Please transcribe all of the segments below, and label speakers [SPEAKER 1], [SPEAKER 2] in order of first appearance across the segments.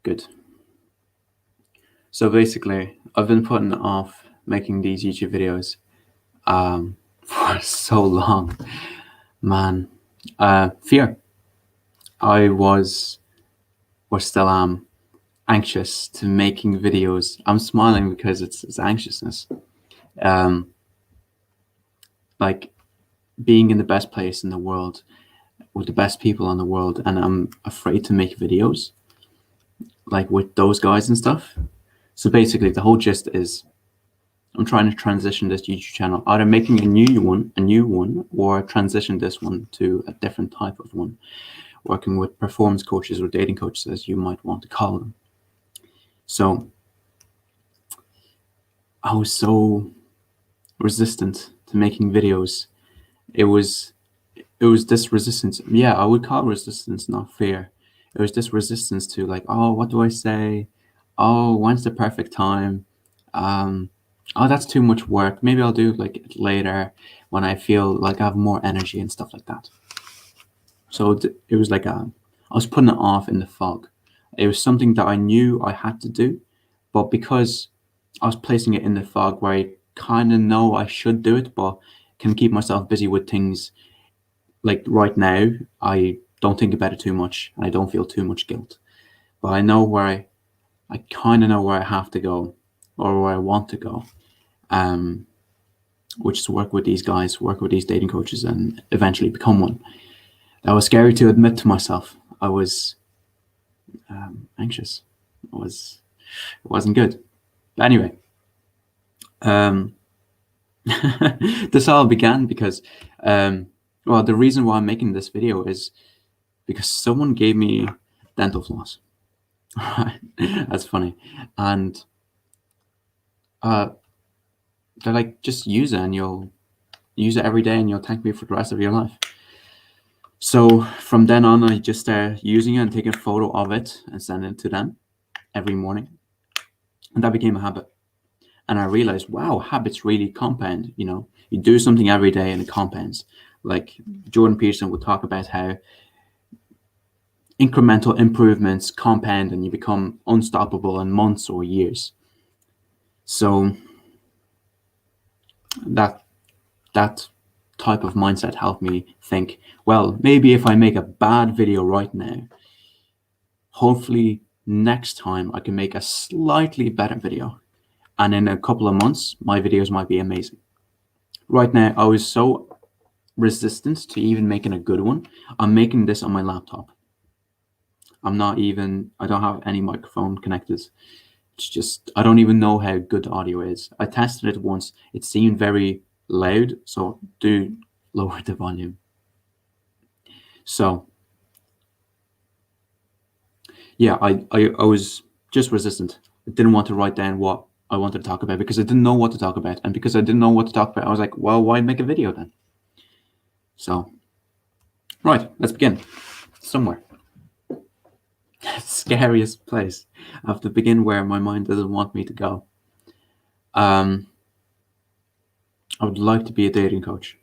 [SPEAKER 1] Good. So basically, I've been putting off making these YouTube videos for so long, man. Fear. I was, or still am, anxious to making videos. I'm smiling because it's anxiousness. Like being in the best place in the world with the best people in the world, and I'm afraid to make videos like with those guys and stuff. So basically, the whole gist is I'm trying to transition this YouTube channel, either making a new one, or transition this one to a different type of one, working with performance coaches or dating coaches, as you might want to call them. So I was so resistant to making videos. It was this resistance. Yeah, I would call resistance, not fear. It was this resistance to like, oh, what do I say? Oh, when's the perfect time? Oh, that's too much work. Maybe I'll do like it later when I feel like I have more energy and stuff like that. So it was like I was putting it off in the fog. It was something that I knew I had to do, but because I was placing it in the fog where I kind of know I should do it, but can keep myself busy with things like right now, I don't think about it too much and I don't feel too much guilt. But I know where I kind of know where I have to go or where I want to go, which is work with these guys, work with these dating coaches, and eventually become one. That was scary to admit to myself. I was anxious. It wasn't good. But anyway, this all began because, well, the reason why I'm making this video is because someone gave me dental floss. That's funny. And they're like, just use it and you'll use it every day and you'll thank me for the rest of your life. So from then on, I just started using it and taking a photo of it and sending it to them every morning. And that became a habit. And I realized, wow, habits really compound. You know, you do something every day and it compounds. Like Jordan Peterson would talk about how incremental improvements compound and you become unstoppable in months or years. So that type of mindset helped me think, well, maybe if I make a bad video right now, hopefully next time I can make a slightly better video. And in a couple of months, my videos might be amazing. Right now, I was so resistant to even making a good one. I'm making this on my laptop. I don't have any microphone connected. It's just, I don't even know how good the audio is. I tested it once. It seemed very loud, so do lower the volume. So yeah, I was just resistant. I didn't want to write down what I wanted to talk about because I didn't know what to talk about. And because I didn't know what to talk about, I was like, well, why make a video then? So, right, let's begin. Somewhere. Scariest place. I have to begin where my mind doesn't want me to go. I would like to be a dating coach.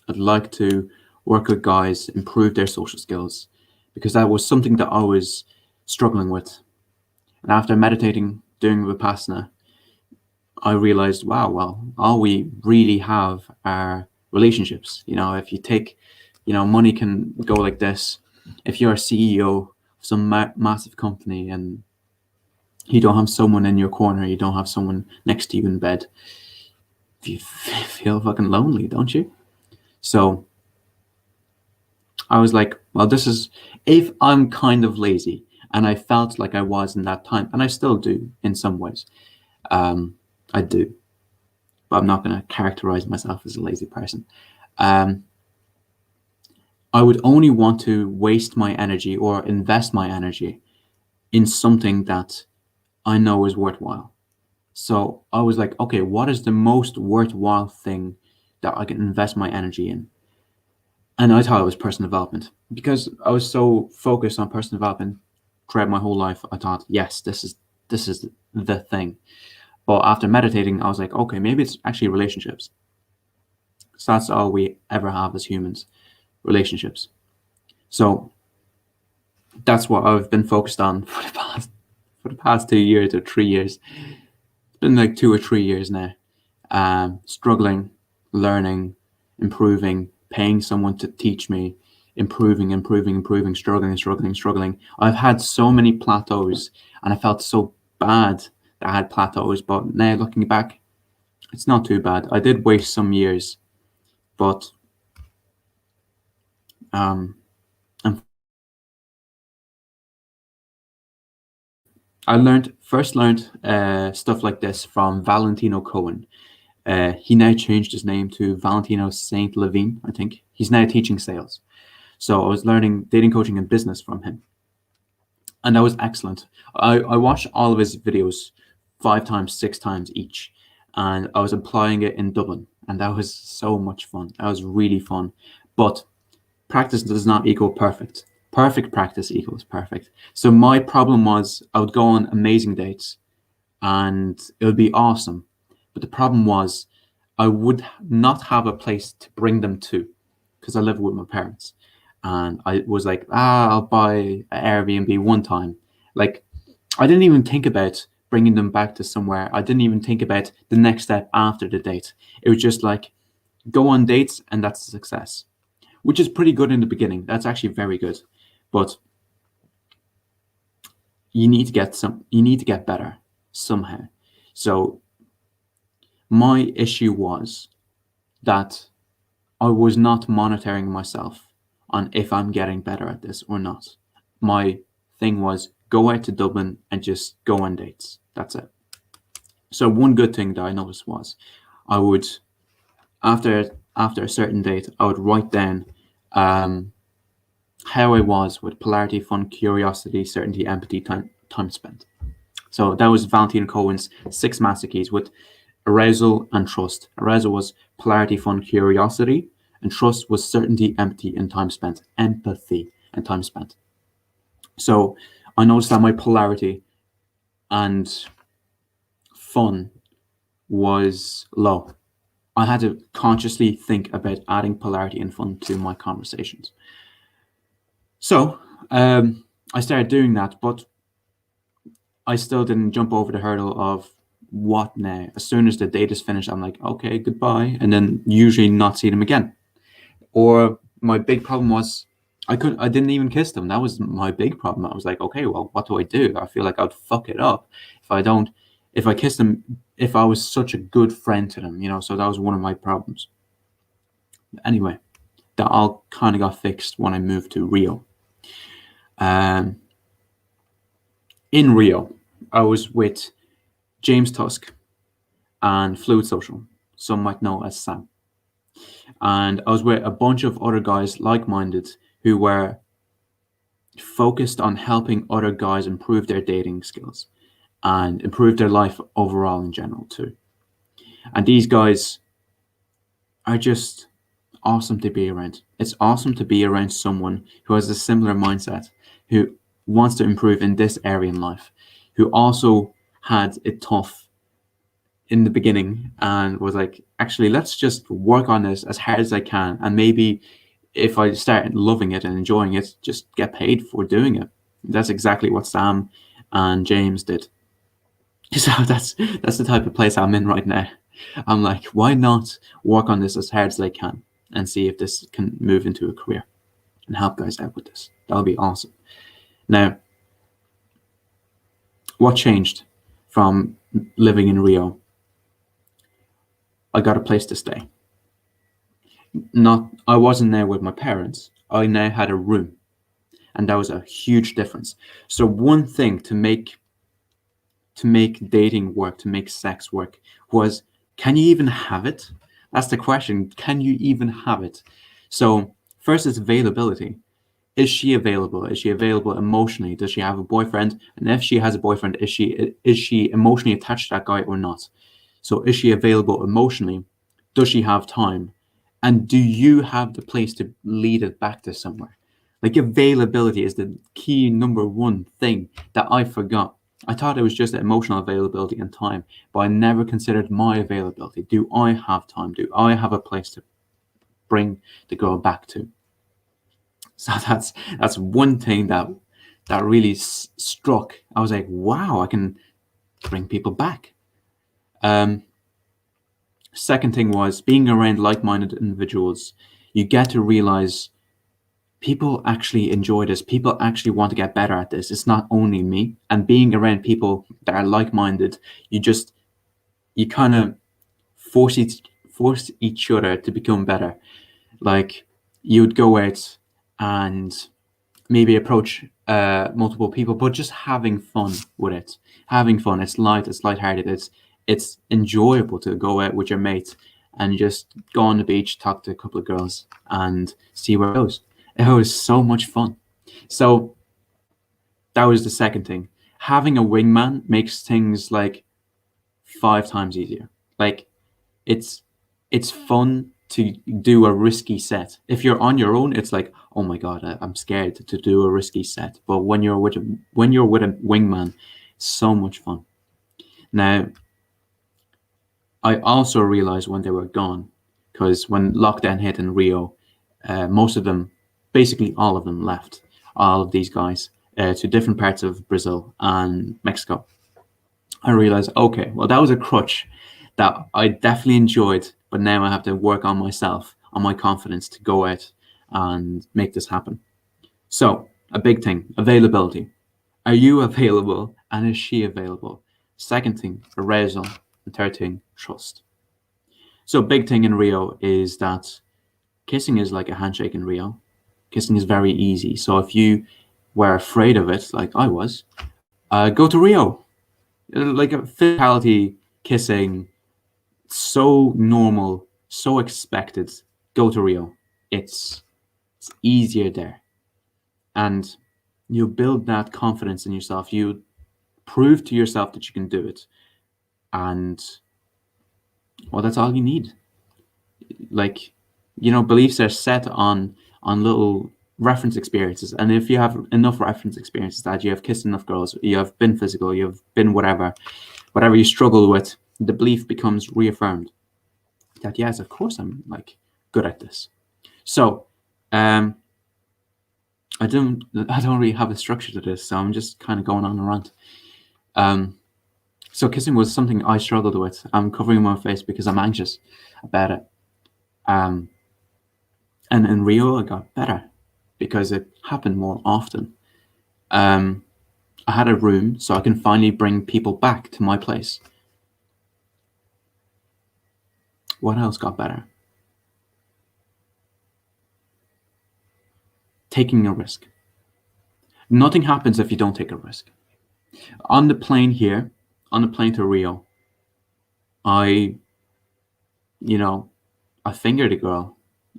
[SPEAKER 1] I'd like to work with guys, improve their social skills, because that was something that I was struggling with. And after meditating, doing Vipassana, I realized, wow, well, all we really have are relationships. You know, if you take, you know, money can go like this. If you're a CEO of some massive company and you don't have someone in your corner, you don't have someone next to you in bed, you feel fucking lonely, don't you? So I was like, well, this is, if I'm kind of lazy, and I felt like I was in that time, and I still do in some ways. I do, but I'm not going to characterize myself as a lazy person. I would only want to waste my energy or invest my energy in something that I know is worthwhile. So I was like, okay, what is the most worthwhile thing that I can invest my energy in? And I thought it was personal development because I was so focused on personal development throughout my whole life. I thought, yes, this is the thing. But after meditating, I was like, okay, maybe it's actually relationships. So that's all we ever have as humans, relationships. So that's what I've been focused on for the past for the past 2 years or 3 years. It's been like 2 or 3 years now. Struggling, learning, improving, paying someone to teach me, improving, struggling. I've had so many plateaus, and I felt so bad that I had plateaus. But now looking back, it's not too bad. I did waste some years, but um, and I first learned stuff like this from Valentino Cohen. He now changed his name to Valentino Saint Levine, I think. He's now teaching sales. So I was learning dating coaching and business from him. And that was excellent. I watched all of his videos 5 times, 6 times each. And I was applying it in Dublin. And that was so much fun. That was really fun. But practice does not equal perfect. Perfect practice equals perfect. So my problem was I would go on amazing dates and it would be awesome. But the problem was I would not have a place to bring them to because I live with my parents. And I was like, I'll buy an Airbnb one time. Like, I didn't even think about bringing them back to somewhere. I didn't even think about the next step after the date. It was just like, go on dates and that's a success, which is pretty good in the beginning. That's actually very good. But you need to get better somehow. So my issue was that I was not monitoring myself on if I'm getting better at this or not. My thing was go out to Dublin and just go on dates. That's it. So one good thing that I noticed was I would, after a certain date, I would write down how I was with polarity, fun, curiosity, certainty, empathy, time spent. So that was Valentino Cohen's 6 master keys with arousal and trust. Arousal was polarity, fun, curiosity, and trust was certainty, empathy, and time spent. Empathy and time spent. So I noticed that my polarity and fun was low. I had to consciously think about adding polarity and fun to my conversations. So I started doing that, but I still didn't jump over the hurdle of what now. As soon as the date is finished, I'm like, okay, goodbye, and then usually not see them again. Or my big problem was I didn't even kiss them. That was my big problem. I was like, okay, well, what do I do? I feel like I'd fuck it up if I kiss them, if I was such a good friend to them, so that was one of my problems. Anyway, that all kind of got fixed when I moved to Rio. In Rio, I was with James Tusk and Fluid Social, some might know as Sam. And I was with a bunch of other guys like-minded who were focused on helping other guys improve their dating skills and improve their life overall in general too. And these guys are just awesome to be around. It's awesome to be around someone who has a similar mindset, who wants to improve in this area in life, who also had it tough in the beginning and was like, actually, let's just work on this as hard as I can. And maybe if I start loving it and enjoying it, just get paid for doing it. That's exactly what Sam and James did. So that's the type of place I'm in right now. I'm like, why not work on this as hard as I can and see if this can move into a career and help guys out with this. That'll be awesome. Now, what changed from living in Rio? I got a place to stay. I wasn't there with my parents. I now had a room, and that was a huge difference. So one thing to make dating work, to make sex work, was, can you even have it? That's the question. Can you even have it? So first is availability. Is she available? Is she available emotionally? Does she have a boyfriend? And if she has a boyfriend, is she emotionally attached to that guy or not? So is she available emotionally? Does she have time? And do you have the place to lead it back to somewhere? Like, availability is the key number one thing that I forgot. I thought it was just emotional availability and time, but I never considered my availability. Do I have time? Do I have a place to bring the girl back to? So that's one thing that that really struck. I was like, wow, I can bring people back. Um, Second thing was being around like-minded individuals. You get to realize people actually enjoy this. People actually want to get better at this. It's not only me. And being around people that are like-minded, you kind of force each other to become better. Like you'd go out and maybe approach multiple people, but just having fun with it. Having fun. It's light. It's lighthearted. It's enjoyable to go out with your mates and just go on the beach, talk to a couple of girls, and see where it goes. It was so much fun. So that was the second thing. Having a wingman makes things like 5 times easier. Like it's it's fun to do a risky set. If you're on your own, it's like, oh my god, I'm scared to do a risky set. But when you're with a wingman, it's so much fun. Now, I also realized when they were gone, because when lockdown hit in Rio, most of them, basically all of them, left. All of these guys to different parts of Brazil and Mexico. I realized, okay, well, that was a crutch that I definitely enjoyed, but now I have to work on myself, on my confidence to go out and make this happen. So, a big thing, availability. Are you available and is she available? Second thing, arousal. And third thing, trust. So, big thing in Rio is that kissing is like a handshake in Rio. Kissing is very easy. So, if you were afraid of it, like I was, go to Rio. Like a physicality, kissing, so normal, so expected. Go to Rio. It's easier there, and you build that confidence in yourself. You prove to yourself that you can do it, and well, that's all you need. Like, beliefs are set on little reference experiences, and if you have enough reference experiences that you have kissed enough girls, you have been physical, you have been whatever you struggle with, the belief becomes reaffirmed that yes, of course I'm like good at this. So um I don't really have a structure to this, so I'm just kind of going on a rant. um so kissing was something I struggled with. I'm covering my face because I'm anxious about it. um and in Rio I got better because it happened more often. um I had a room so I can finally bring people back to my place. What else got better? Taking a risk. Nothing happens if you don't take a risk. On the plane here, on the plane to Rio, I, you know, I fingered a girl.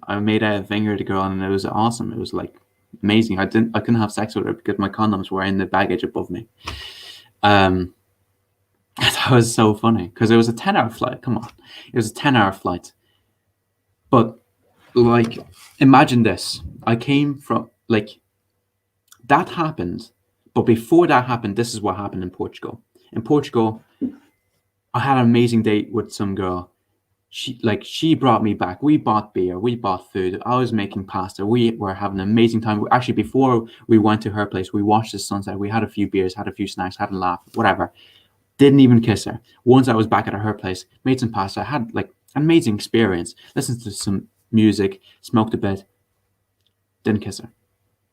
[SPEAKER 1] I made a finger to a girl, and it was awesome. It was like amazing. I couldn't have sex with her because my condoms were in the baggage above me. Um, that was so funny because it was a 10-hour flight. Come on, it was a 10-hour flight. But like, imagine this. I came from like that happened, but before that happened, this is what happened in Portugal. In Portugal, I had an amazing date with some girl. She brought me back. We bought beer, we bought food. I was making pasta. We were having an amazing time. Actually, before we went to her place, we watched the sunset. We had a few beers, had a few snacks, had a laugh, whatever. Didn't even kiss her. Once I was back at her place, made some pasta. Had like an amazing experience. Listened to some music, smoked a bit. Didn't kiss her.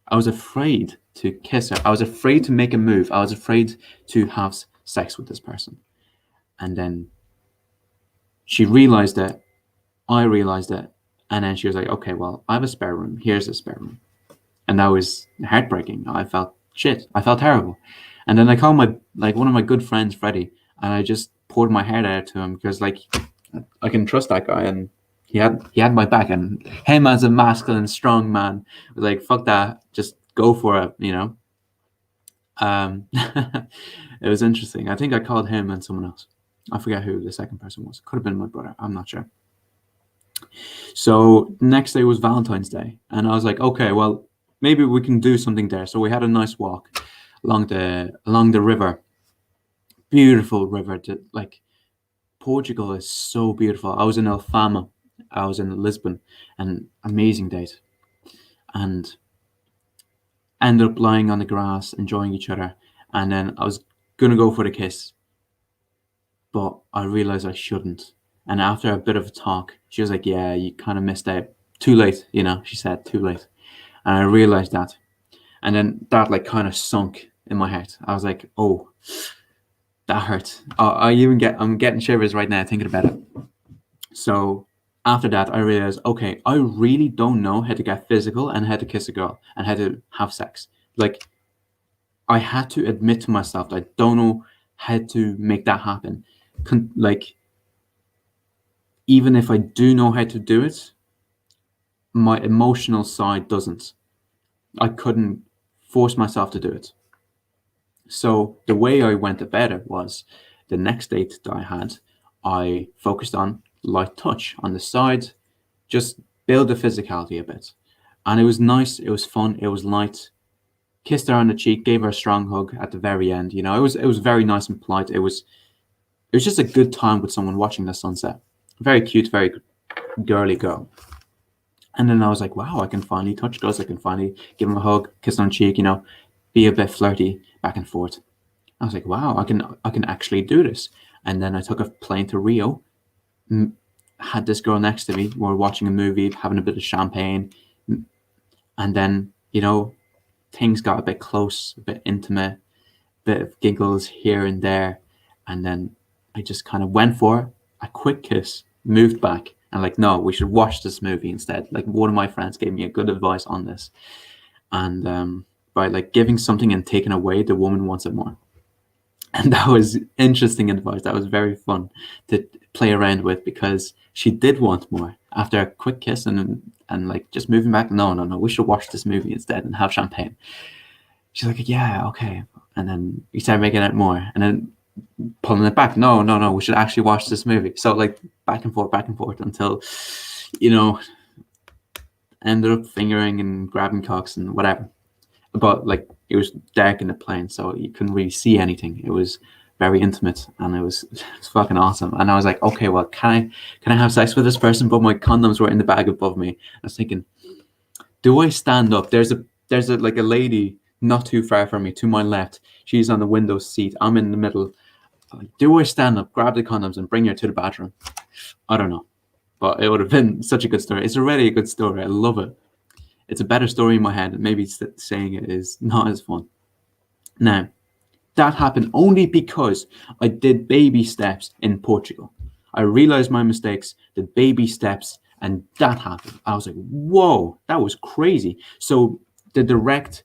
[SPEAKER 1] I was afraid to kiss her. I was afraid to make a move. I was afraid to have sex with this person. And then she realized it. I realized it. And then she was like, okay, well, I have a spare room. Here's a spare room. And that was heartbreaking. I felt shit. I felt terrible. And then I called one of my good friends, Freddie, and I just poured my heart out to him because like I can trust that guy, and he had my back, and him as a masculine, strong man was like, fuck that, just go for it. It was interesting. I think I called him and someone else. I forget who the second person was. Could have been my brother. I'm not sure. So next day was Valentine's Day, and I was like, okay, well, maybe we can do something there. So we had a nice walk along the river. Beautiful river. Like Portugal is so beautiful. I was in Alfama. I was in Lisbon, and amazing date. And Ended up lying on the grass, enjoying each other. And then I was going to go for the kiss, but I realized I shouldn't. And after a bit of a talk, she was like, yeah, you kind of missed out. Too late, she said, too late. And I realized that. And then that like kind of sunk in my heart. I was like, oh, that hurt. I'm getting shivers right now thinking about it. So after that, I realized, okay, I really don't know how to get physical and how to kiss a girl and how to have sex. Like, I had to admit to myself that I don't know how to make that happen. Like, even if I do know how to do it, my emotional side doesn't. I couldn't force myself to do it. So the way I went about it was the next date that I had, I focused on light touch on the side, just build the physicality a bit. And it was nice, it was fun, it was light. Kissed her on the cheek, gave her a strong hug at the very end. It was very nice and polite. It was just a good time with someone watching the sunset. Very cute, very girly girl. And then I was like, wow, I can finally touch girls. I can finally give them a hug, kiss on the cheek, be a bit flirty back and forth. I was like, wow, I can actually do this. And then I took a plane to Rio, had this girl next to me. We were watching a movie, having a bit of champagne, and then things got a bit close, a bit intimate, a bit of giggles here and there, and then I just kind of went for a quick kiss, moved back, and like, no, we should watch this movie instead. Like one of my friends gave me a good advice on this, and by like giving something and taking away, the woman wants it more. And that was interesting advice. That was very fun to play around with because she did want more after a quick kiss and like just moving back. No, no, no. We should watch this movie instead and have champagne. She's like, yeah, okay. And then we started making it more, and then pulling it back. No, no, no. We should actually watch this movie. So like back and forth until ended up fingering and grabbing cocks and whatever. But like it was dark in the plane, so you couldn't really see anything. It was very intimate, and it was fucking awesome. And I was like, okay, well, can I have sex with this person? But my condoms were in the bag above me. I was thinking, do I stand up? There's a like a lady not too far from me to my left. She's on the window seat. I'm in the middle. Do I stand up, grab the condoms, and bring her to the bathroom? I don't know, but it would have been such a good story. It's already a good story. I love it. It's a better story in my head. Maybe saying it is not as fun. Now, that happened only because I did baby steps in Portugal. I realized my mistakes, did baby steps, and that happened. I was like, whoa, that was crazy. So the direct,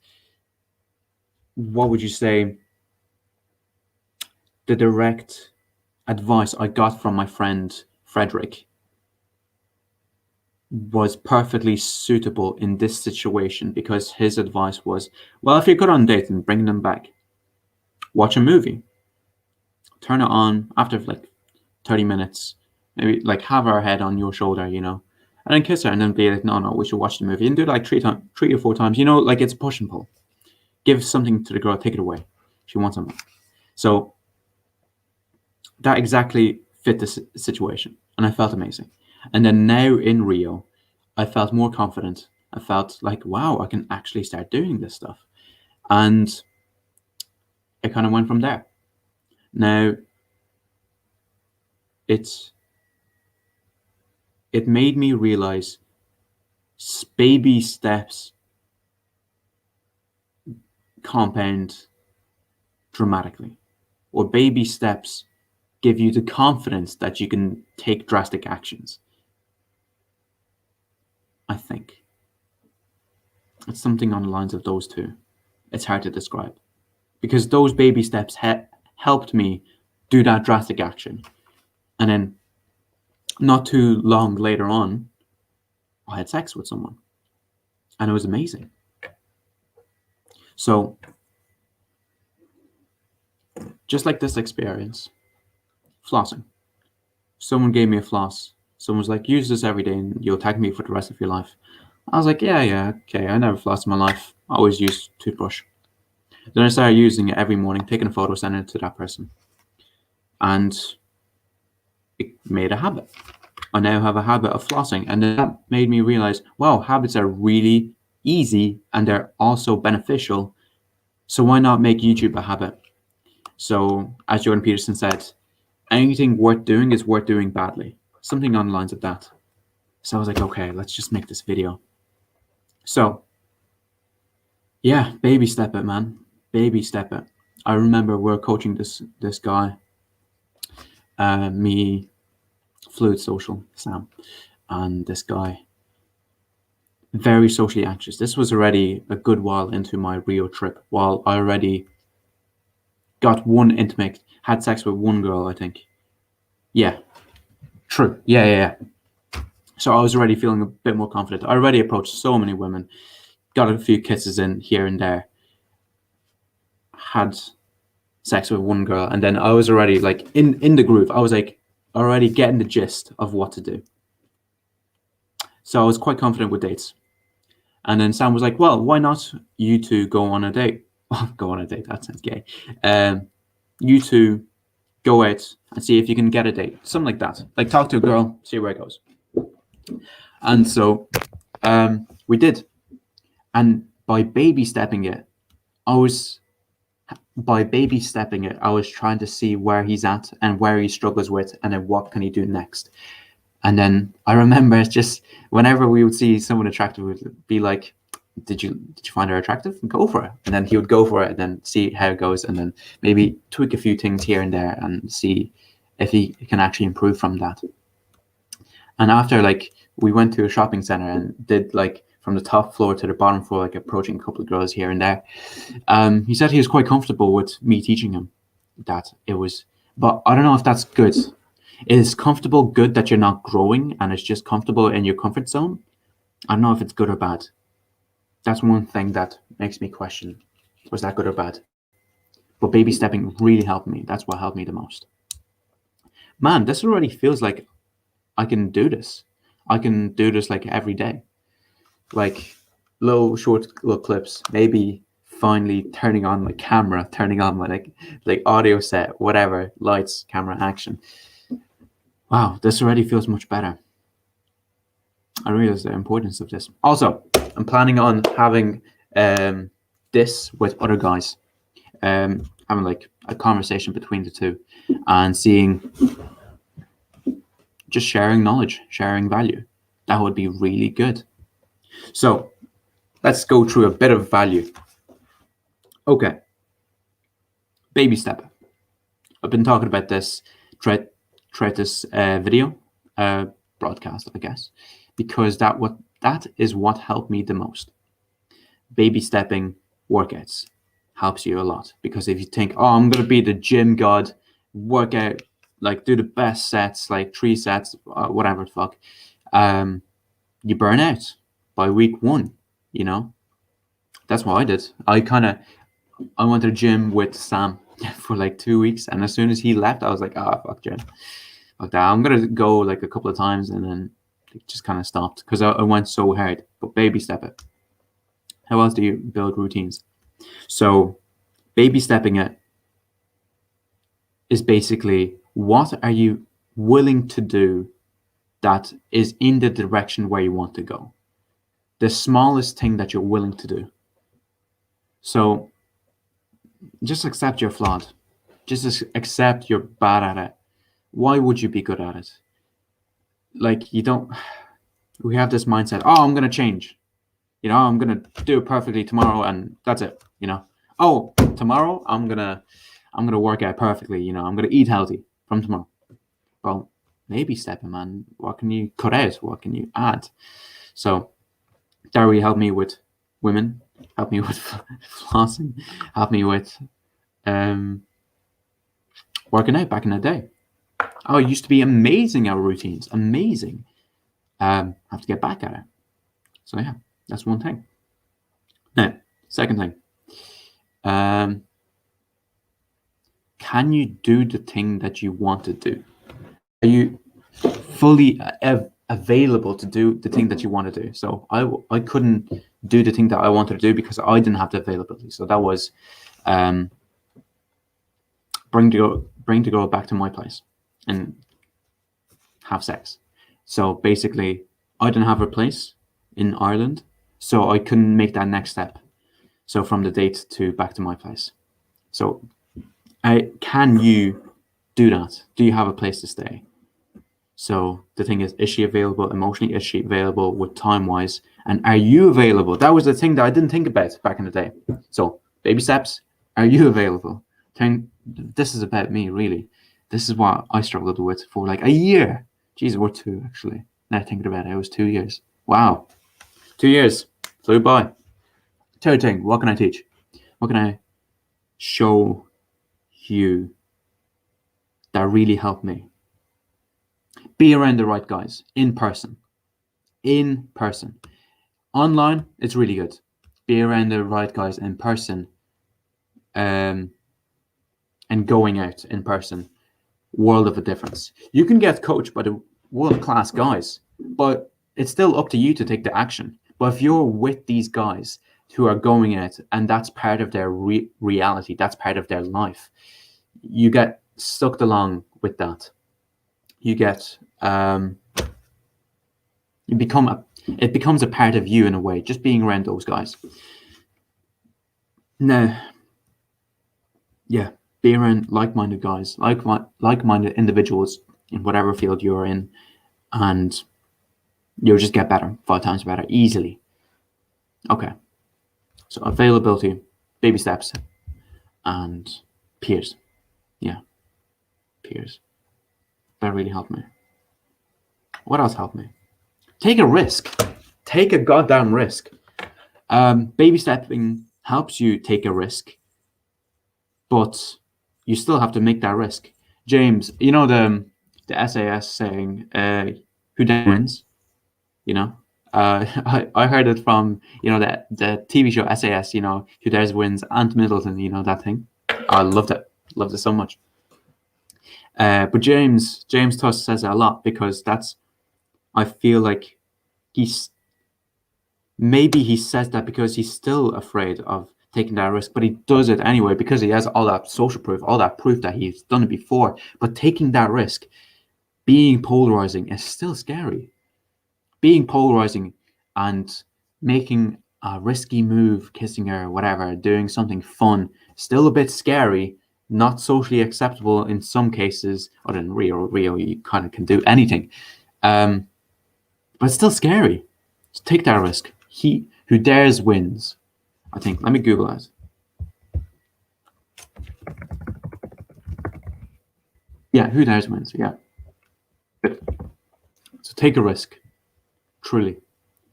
[SPEAKER 1] what would you say, the direct advice I got from my friend Frederick was perfectly suitable in this situation because his advice was, well, if you're good on dating, bring them back. Watch a movie. Turn it on after like 30 minutes. Maybe like have her head on your shoulder, and then kiss her and then be like, no, no, we should watch the movie and do it like three or four times. Like it's push and pull. Give something to the girl, take it away. She wants something. So that exactly fit the situation and I felt amazing. And then now in Rio, I felt more confident. I felt like, wow, I can actually start doing this stuff. And it kind of went from there. Now, it made me realize baby steps compound dramatically, or baby steps give you the confidence that you can take drastic actions. I think it's something on the lines of those two. It's hard to describe because those baby steps helped me do that drastic action. And then not too long later on, I had sex with someone and it was amazing. So just like this experience, flossing. Someone gave me a floss. Someone was like, use this every day and you'll tag me for the rest of your life. I was like, yeah, okay. I never flossed in my life. I always use toothbrush. Then I started using it every morning, taking a photo, sending it to that person. And it made a habit. I now have a habit of flossing. And that made me realize, wow, habits are really easy and they're also beneficial. So why not make YouTube a habit? So as Jordan Peterson said, anything worth doing is worth doing badly. Something on the lines of that. So I was like, okay, let's just make this video. So yeah, baby step it, man. Baby step it. I remember we're coaching this guy, me, Fluid Social, Sam, and this guy, very socially anxious. This was already a good while into my Rio trip, while I already got had sex with one girl, I think. Yeah, true. Yeah. So I was already feeling a bit more confident. I already approached so many women, got a few kisses in here and there, had sex with one girl, and then I was already like in the groove. I was like already getting the gist of what to do. So I was quite confident with dates. And then Sam was like, well, why not you two go on a date? Go on a date, that sounds gay. You two go out and see if you can get a date. Something like that. Like talk to a girl, see where it goes. And so we did. And by baby stepping it, I was trying to see where he's at and where he struggles with, and then what can he do next. And then I remember it's just whenever we would see someone attractive, we'd be like, did you find her attractive? Go for it. And then he would go for it and then see how it goes, and then maybe tweak a few things here and there and see if he can actually improve from that. And after, like, we went to a shopping center and did like from the top floor to the bottom floor, like approaching a couple of girls here and there. He said he was quite comfortable with me teaching him that it was, but I don't know if that's good. Is comfortable good that you're not growing and it's just comfortable in your comfort zone? I don't know if it's good or bad. That's one thing that makes me question, was that good or bad? But baby stepping really helped me. That's what helped me the most. Man, this already feels like I can do this. I can do this like every day. Like short little clips, maybe finally turning on my camera, turning on my like audio set, whatever, lights, camera, action. Wow, this already feels much better. I realize the importance of this. Also, I'm planning on having this with other guys, having like a conversation between the two and just sharing knowledge, sharing value. That would be really good. So let's go through a bit of value. Okay. Baby step. I've been talking about this throughout this video broadcast, I guess, because that is what helped me the most. Baby stepping workouts helps you a lot, because if you think, oh, I'm gonna be the gym god, work out, like do the best sets, like 3 sets, whatever the fuck, you burn out by week 1. You know, that's what I did. I went to the gym with Sam for like 2 weeks, and as soon as he left, I was like, oh, fuck gym, like that. I'm gonna go like a couple of times, and then it just kind of stopped because I went so hard. But baby step it. How else do you build routines? So baby stepping it is basically, what are you willing to do that is in the direction where you want to go? The smallest thing that you're willing to do. So just accept you're flawed. Just accept you're bad at it. Why would you be good at it? Like, we have this mindset, oh, I'm going to change. You know, I'm going to do it perfectly tomorrow and that's it. You know, oh, tomorrow I'm going to work out perfectly. You know, I'm going to eat healthy from tomorrow. Well, maybe stepping, man. What can you cut out? What can you add? So that really helped me with women, helped me with flossing, helped me with working out back in the day. Oh, I used to be amazing at routines. Amazing. Have to get back at it. So yeah, that's one thing. Now, second thing. Can you do the thing that you want to do? Are you fully available to do the thing that you want to do? So I couldn't do the thing that I wanted to do because I didn't have the availability. So that was bring the girl back to my place and have sex. So basically, I didn't have a place in Ireland, So I couldn't make that next step. So from the date to back to my place. So can you do that? Do you have a place to stay? So the thing is she available emotionally? Is she available with time-wise? And are you available? That was the thing that I didn't think about back in the day. So baby steps, are you available? This is about me, really. This is what I struggled with for like a year. Jeez, or 2, actually. Now thinking about it, it was 2 years. Wow. 2 years. Flew by. Third thing, what can I teach? What can I show you that really helped me? Be around the right guys in person. In person. Online, it's really good. Be around the right guys in person, and going out in person. World of a difference. You can get coached by the world-class guys, but it's still up to you to take the action. But if you're with these guys who are going out and that's part of their reality, that's part of their life, you get sucked along with that. You get it becomes a part of you in a way, just being around those guys. Now, yeah, be around like-minded guys, like-minded individuals in whatever field you're in, and you'll just get better, 5 times better, easily. Okay, so availability, baby steps, and peers. Yeah, peers. That really helped me. What else helped me? Take a risk. Take a goddamn risk. Baby stepping helps you take a risk, but you still have to make that risk. James, you know the SAS saying, "Who dares wins." You know, I heard it from the TV show SAS. You know, "Who dares wins." Ant Middleton. You know that thing. I loved it so much. But James Tuss says it a lot because I feel like maybe he says that because he's still afraid of taking that risk, but he does it anyway because he has all that social proof, all that proof that he's done it before. But taking that risk, being polarizing, is still scary. Being polarizing and making a risky move, kissing her, whatever, doing something fun, still a bit scary, not socially acceptable in some cases. Other than Rio, you kind of can do anything. But it's still scary. So take that risk. He who dares wins. I think. Let me Google that. Yeah, who dares wins. Yeah. Good. So take a risk. Truly.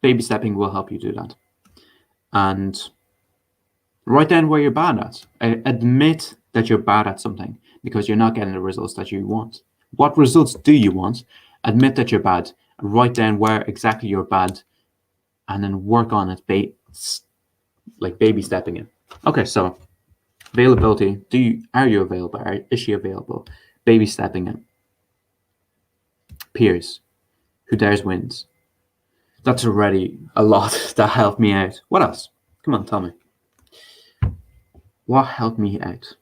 [SPEAKER 1] Baby stepping will help you do that. And write down where you're bad at. Admit that you're bad at something because you're not getting the results that you want. What results do you want? Admit that you're bad. Write down where exactly you're bad, and then work on it. Like baby stepping it. Okay, so availability. Are you available? Is she available? Baby stepping it. Peers. Who dares wins. That's already a lot that helped me out. What else? Come on, tell me. What helped me out?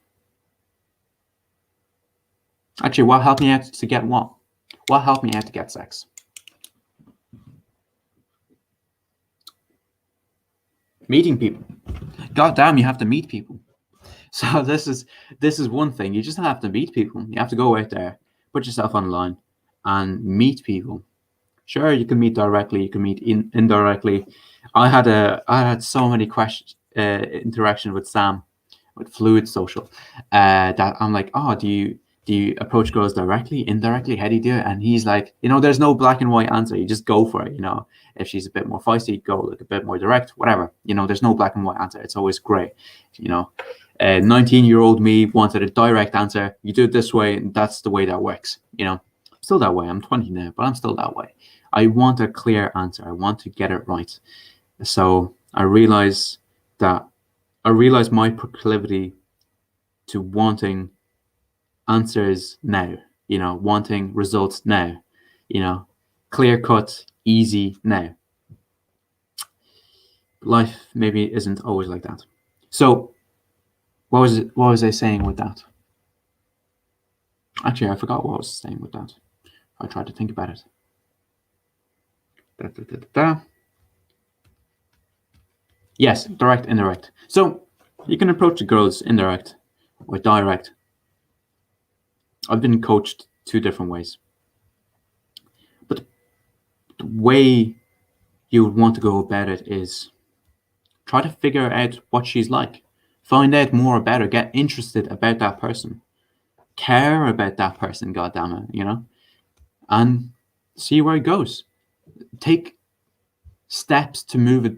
[SPEAKER 1] Actually, what helped me out to get what? What helped me out to get sex? Meeting people. God damn, you have to meet people. So this is one thing. You just have to meet people. You have to go out there, put yourself online, and meet people. Sure, you can meet directly. You can meet indirectly. I had so many interaction with Sam, with Fluid Social, that I'm like, oh, do you approach girls directly, indirectly? How do you do it? And he's like, there's no black and white answer. You just go for it. If she's a bit more feisty, go like a bit more direct, whatever. There's no black and white answer. It's always gray. 19-year-old me wanted a direct answer. You do it this way, and that's the way that works. I'm still that way. I'm 20 now, but I'm still that way. I want a clear answer. I want to get it right. So I realize my proclivity to wanting answers now, wanting results now, clear cut, easy now. Life maybe isn't always like that. So what was I saying with that? Actually, I forgot what I was saying with that. I tried to think about it. Yes, direct, indirect. So you can approach the girls indirect or direct. I've been coached two different ways. But the way you would want to go about it is try to figure out what she's like. Find out more about her. Get interested about that person. Care about that person, goddammit, and see where it goes. Take steps to move it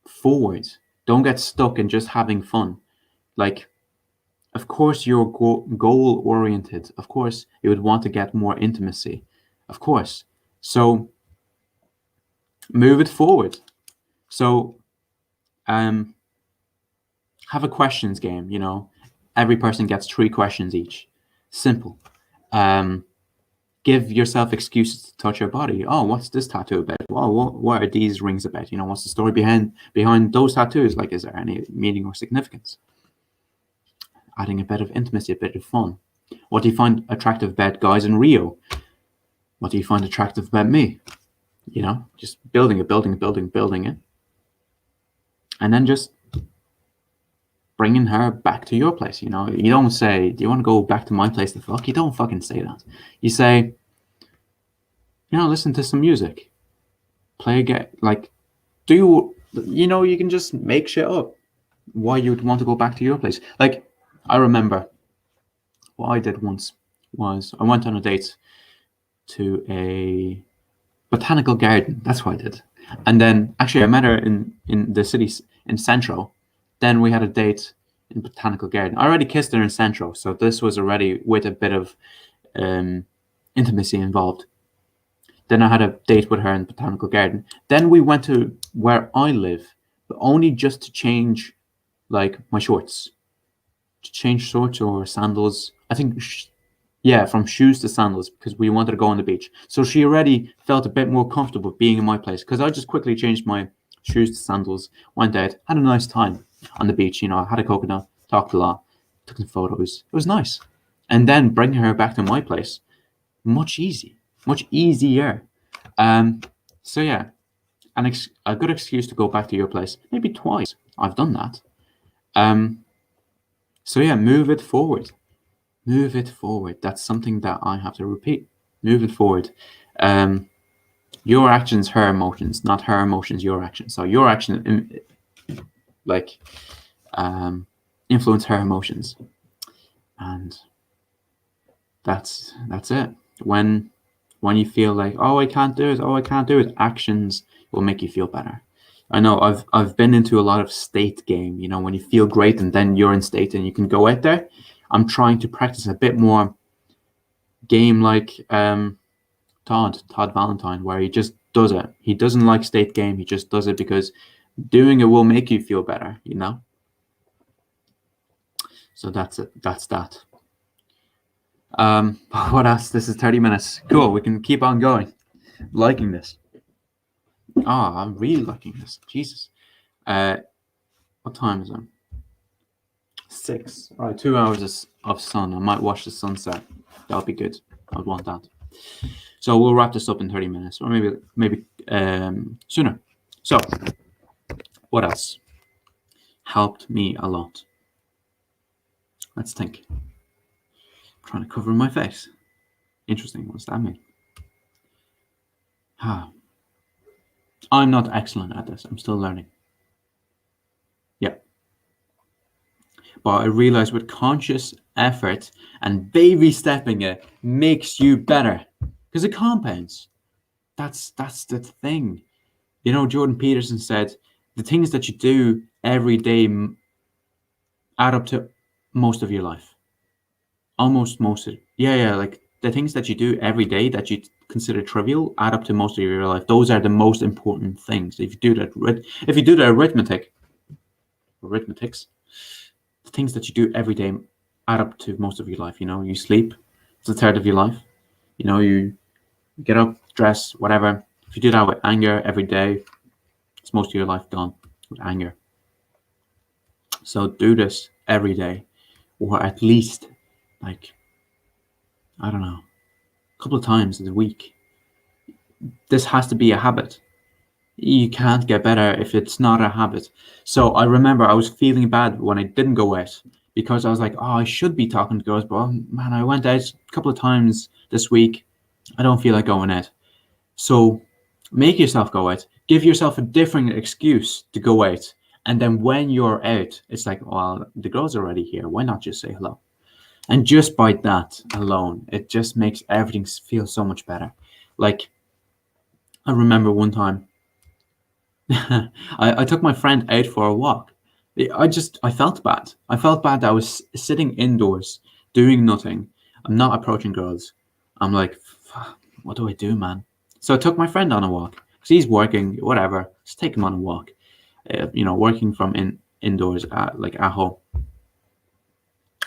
[SPEAKER 1] forward. Don't get stuck in just having fun. Like, of course, you're goal oriented. Of course, you would want to get more intimacy. Of course. So move it forward. So have a questions game. Every person gets 3 questions each. Simple. Give yourself excuses to touch your body. Oh, what's this tattoo about? Oh, what are these rings about? What's the story behind those tattoos? Like, is there any meaning or significance? Adding a bit of intimacy, a bit of fun. What do you find attractive about guys in Rio? What do you find attractive about me? Just building it. And then just bringing her back to your place. You don't say, do you want to go back to my place to fuck? You don't fucking say that. You say, listen to some music. Play a game. Like, you can just make shit up why you'd want to go back to your place. Like, I remember what I did once was I went on a date to a botanical garden. That's what I did. And then actually I met her in the city in Centro. Then we had a date in botanical garden. I already kissed her in Centro, so this was already with a bit of intimacy involved. Then I had a date with her in botanical garden. Then we went to where I live, but only just to change like my shorts, to change shorts or sandals. I think from shoes to sandals, because we wanted to go on the beach. So she already felt a bit more comfortable being in my place, because I just quickly changed my shoes to sandals, went out, had a nice time on the beach. I had a coconut, talked a lot, took some photos. It was nice. And then bringing her back to my place, much easier. So yeah, a good excuse to go back to your place, maybe twice. I've done that. So yeah, move it forward. Move it forward. That's something that I have to repeat. Move it forward. Your actions, her emotions, not her emotions, your actions. So your action, influence her emotions, and that's it. When you feel like, oh, I can't do it, actions will make you feel better. I know I've been into a lot of state game. When you feel great and then you're in state and you can go out there. I'm trying to practice a bit more game like Todd Valentine, where he just does it. He doesn't like state game. He just does it because doing it will make you feel better, So that's it. That's that. What else? This is 30 minutes. Cool. We can keep on going. Liking this. I'm really liking this. Jesus. What time is it? 6. All right, 2 hours of sun. I might watch the sunset. That'll be good. I'd want that. So we'll wrap this up in 30 minutes, or maybe sooner. So, what else helped me a lot? Let's think. I'm trying to cover my face. Interesting. What does that mean? I'm not excellent at this. I'm still learning. Yeah. But I realize with conscious effort and baby stepping it makes you better, because it compounds. That's the thing. Jordan Peterson said the things that you do every day add up to most of your life. Almost most of it. Yeah. Like the things that you do every day that you consider trivial add up to most of your life. Those are the most important things. If you do the arithmetics, the things that you do every day add up to most of your life. You sleep, it's a third of your life. You get up, dress, whatever. If you do that with anger every day, it's most of your life gone with anger. So do this every day, or at least, I don't know, a couple of times in a week. This has to be a habit. You can't get better if it's not a habit. So I remember I was feeling bad when I didn't go out because I was like, oh, I should be talking to girls, but oh, man, I went out a couple of times this week. I don't feel like going out. So make yourself go out. Give yourself a different excuse to go out. And then when you're out, it's like, well, the girl's already here. Why not just say hello? And just by that alone, it just makes everything feel so much better. Like, I remember one time I took my friend out for a walk. I felt bad. I felt bad that I was sitting indoors doing nothing. I'm not approaching girls. I'm like, what do I do, man? So I took my friend on a walk because he's working, whatever. Just take him on a walk. Working from indoors like at home.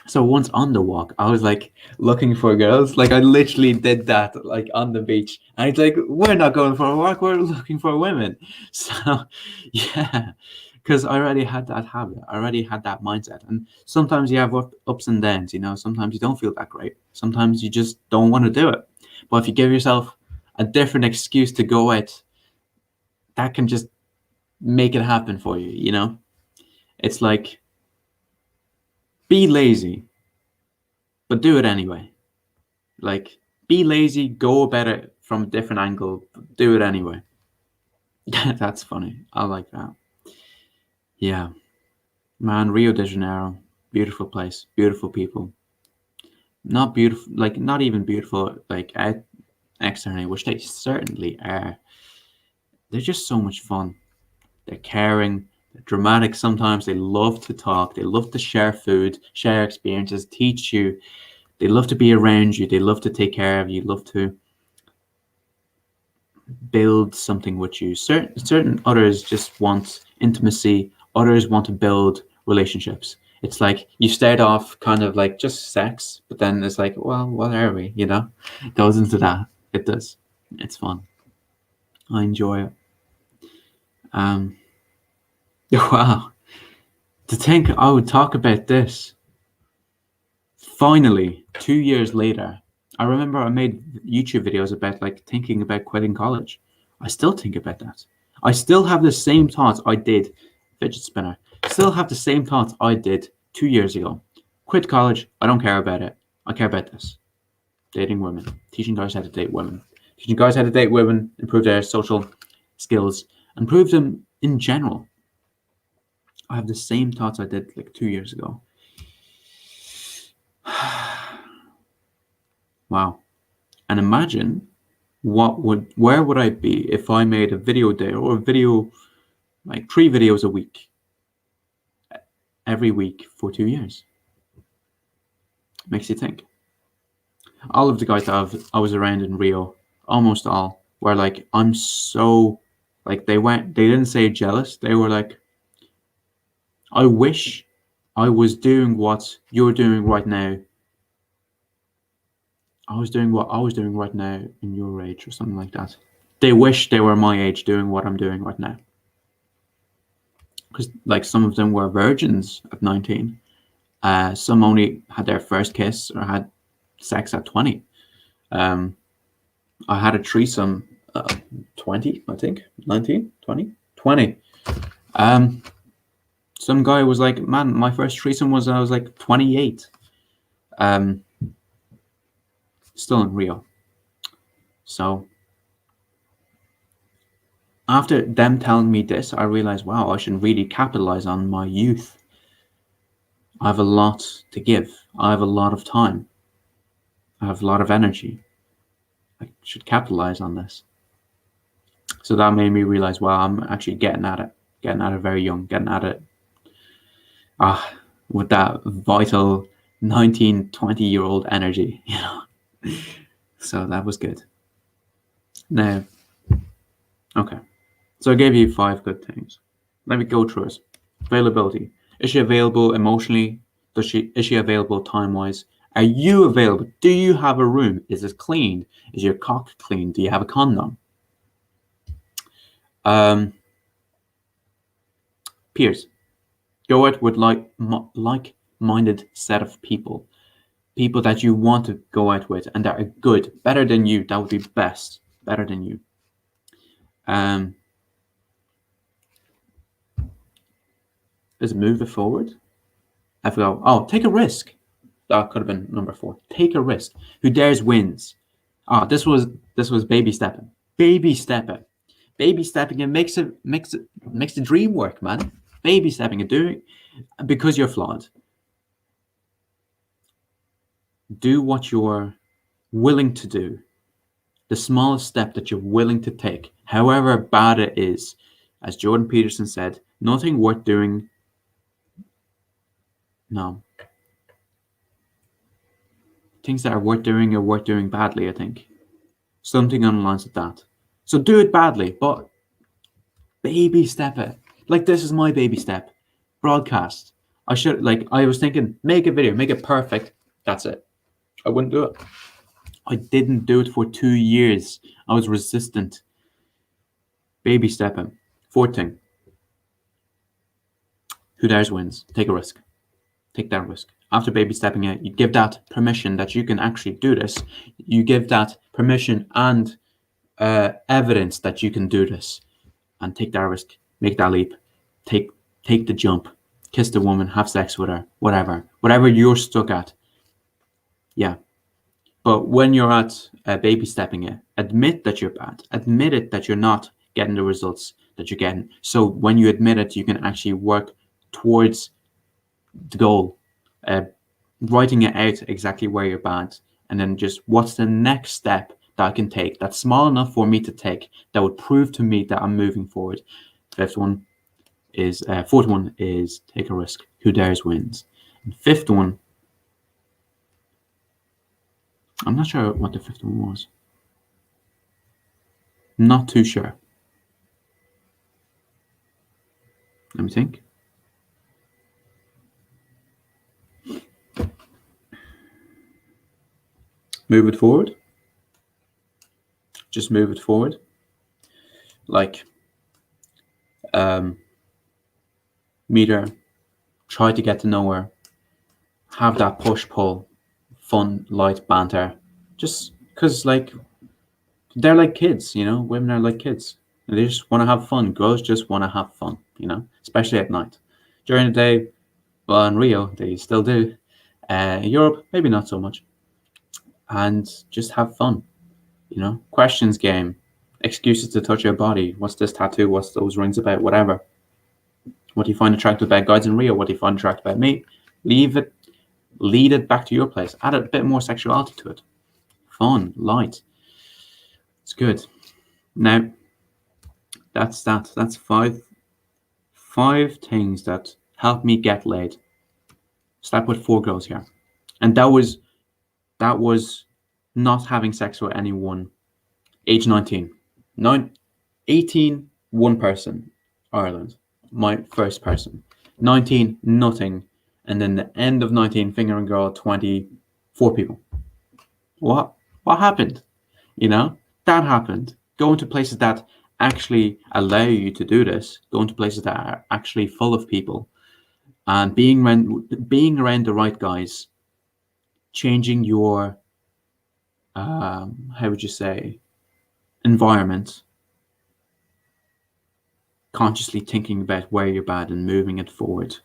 [SPEAKER 1] So once on the walk, I was like looking for girls. Like I literally did that like on the beach. And it's like, we're not going for a walk, we're looking for women. So yeah, because I already had that habit. I already had that mindset. And sometimes you have ups and downs, sometimes you don't feel that great. Sometimes you just don't want to do it. But if you give yourself a different excuse to go out, that can just make it happen for you. It's like, be lazy, but do it anyway. Like, be lazy, go about it from a different angle, do it anyway. That's funny. I like that. Yeah. Man, Rio de Janeiro, beautiful place, beautiful people. Not beautiful, like, not even beautiful, like, externally, which they certainly are. They're just so much fun. They're caring, they're dramatic sometimes. They love to talk, they love to share food, share experiences, teach you. They love to be around you, they love to take care of you, love to build something with you. Certain others just want intimacy. Others want to build relationships. It's like you start off kind of like just sex, but then it's like, well, what are we? It goes into that. It does. It's fun. I enjoy it. Um, wow. To think I would talk about this. Finally, 2 years later, I remember I made YouTube videos about like thinking about quitting college. I still think about that. I still have the same thoughts I did, fidget spinner, still have the same thoughts I did 2 years ago. Quit college, I don't care about it. I care about this. Dating women, teaching guys how to date women, teaching guys how to date women, improve their social skills, improve them in general. I have the same thoughts I did like 2 years ago. Wow. And imagine where would I be if I made a video day or a video, like 3 videos a week, every week for 2 years? Makes you think. All of the guys that I was around in Rio, almost all, were like, I'm so, like, they didn't say jealous. They were like, I wish I was doing what you're doing right now. I was doing what I was doing right now in your age or something like that. They wish they were my age doing what I'm doing right now. Because like some of them were virgins at 19. Some only had their first kiss or had sex at 20. Um, I had a threesome 20, I think. 19, 20, 20. Some guy was like, man, my first threesome was I was like 28. Still in Rio. So after them telling me this, I realized, wow, I should really capitalize on my youth. I have a lot to give. I have a lot of time. I have a lot of energy. I should capitalize on this. So that made me realize, wow, I'm actually getting at it very young, getting at it with that vital 19, 20-year-old energy, So that was good. Now, okay. So I gave you 5 good things. Let me go through it. Availability. Is she available emotionally? Is she available time-wise? Are you available? Do you have a room? Is it clean? Is your cock clean? Do you have a condom? Peers. Go out with like-minded set of people that you want to go out with and that are good, better than you. That would be best, better than you. Is it move it forward? I go, oh, take a risk. That could have been number 4. Take a risk. Who dares wins. Ah, this was baby stepping. Baby stepping. Baby stepping, it makes the dream work, man. Baby stepping and doing, because you're flawed. Do what you're willing to do. The smallest step that you're willing to take, however bad it is. As Jordan Peterson said, nothing worth doing. No. Things that are worth doing badly, I think. Something on the lines of that. So do it badly, but baby step it. Like, this is my baby step. Broadcast. I was thinking, make a video, make it perfect. That's it. I wouldn't do it. I didn't do it for 2 years. I was resistant. Baby stepping. 4th thing. Who dares wins. Take a risk. Take that risk. After baby stepping it, you give that permission that you can actually do this. You give that permission and evidence that you can do this, and take that risk. Make that leap. Take the jump. Kiss the woman. Have sex with her. Whatever you're stuck at. Yeah. But when you're at baby stepping it, admit that you're bad. Admit it that you're not getting the results that you're getting. So when you admit it, you can actually work towards the goal. Writing it out exactly where you're bad, and then just what's the next step that I can take that's small enough for me to take that would prove to me that I'm moving forward. 4th one is take a risk. Who dares wins. And 5th one, I'm not sure what the 5th one was. Not too sure. Let me think. Move it forward. Just move it forward. Like, meet her, try to get to know her, have that push-pull, fun, light banter. Just because, like, they're like kids, you know? Women are like kids. They just want to have fun. Girls just want to have fun, you know? Especially at night. During the day, well, in Rio, they still do. Europe, maybe not so much. And just have fun, you know? Questions game. Excuses to touch your body. What's this tattoo? What's those rings about? Whatever. What do you find attractive about guys in Rio? What do you find attractive about me? Lead it back to your place. Add a bit more sexuality to it. Fun, light. It's good. Now, that's that. That's five things that help me get laid. So I put 4 girls here, and that was not having sex with anyone. Age 19, 18, one person, Ireland, my first person. 19, nothing, and then the end of 19, fingering girl, 20, 4 people. What happened? You know, that happened. Going to places that actually allow you to do this. Going to places that are actually full of people, and being around the right guys. Changing your how would you say, environment. Consciously thinking about where you're bad and moving it forward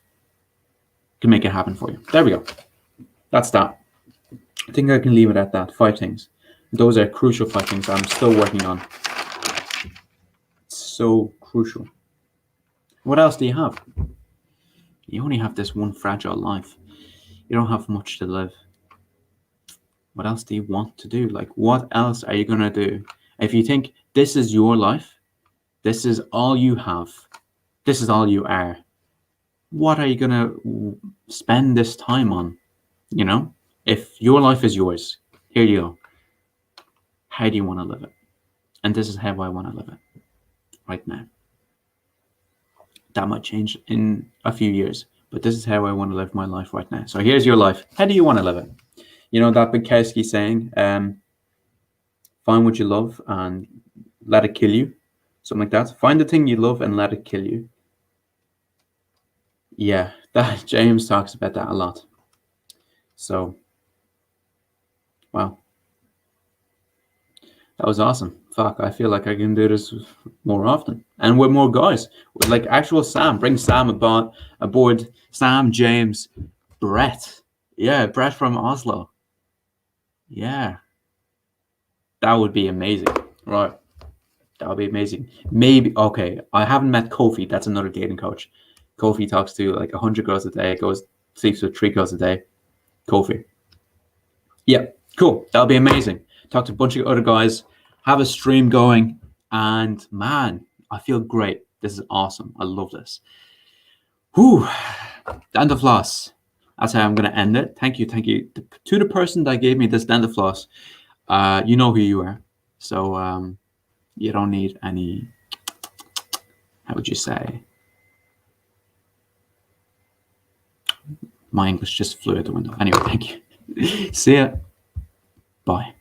[SPEAKER 1] can make it happen for you. There we go. That's that. I think I can leave it at that. 5 things. Those are crucial 5 things I'm still working on. It's so crucial. What else do you have? You only have this one fragile life. You don't have much to live. What else do you want to do? Like, what else are you going to do? If you think this is your life, this is all you have, this is all you are, what are you going to spend this time on? You know, if your life is yours, here you go. How do you want to live it? And this is how I want to live it right now. That might change in a few years, but this is how I want to live my life right now. So here's your life. How do you want to live it? You know that Bukowski saying, find what you love and let it kill you. Something like that. Find the thing you love and let it kill you. Yeah, that James talks about that a lot. So, wow. That was awesome. fuck, I feel like I can do this more often and with more guys, with like actual Sam. Bring Sam aboard. Sam, James, Brett. Yeah, Brett from Oslo. Yeah, that would be amazing. Right, that would be amazing. Maybe okay. I haven't met Kofi. That's another dating coach. Kofi talks to like 100 girls a day. Goes sleeps with 3 girls a day. Kofi. Yeah, cool. That'll be amazing. Talk to a bunch of other guys, have a stream going, and man, I feel great. This is awesome. I love this. Whew. Dent floss. That's how I'm going to end it. Thank you. Thank you to the person that gave me this dent floss. You know who you are. So you don't need any, how would you say? My English just flew out the window. Anyway, thank you. See ya. Bye.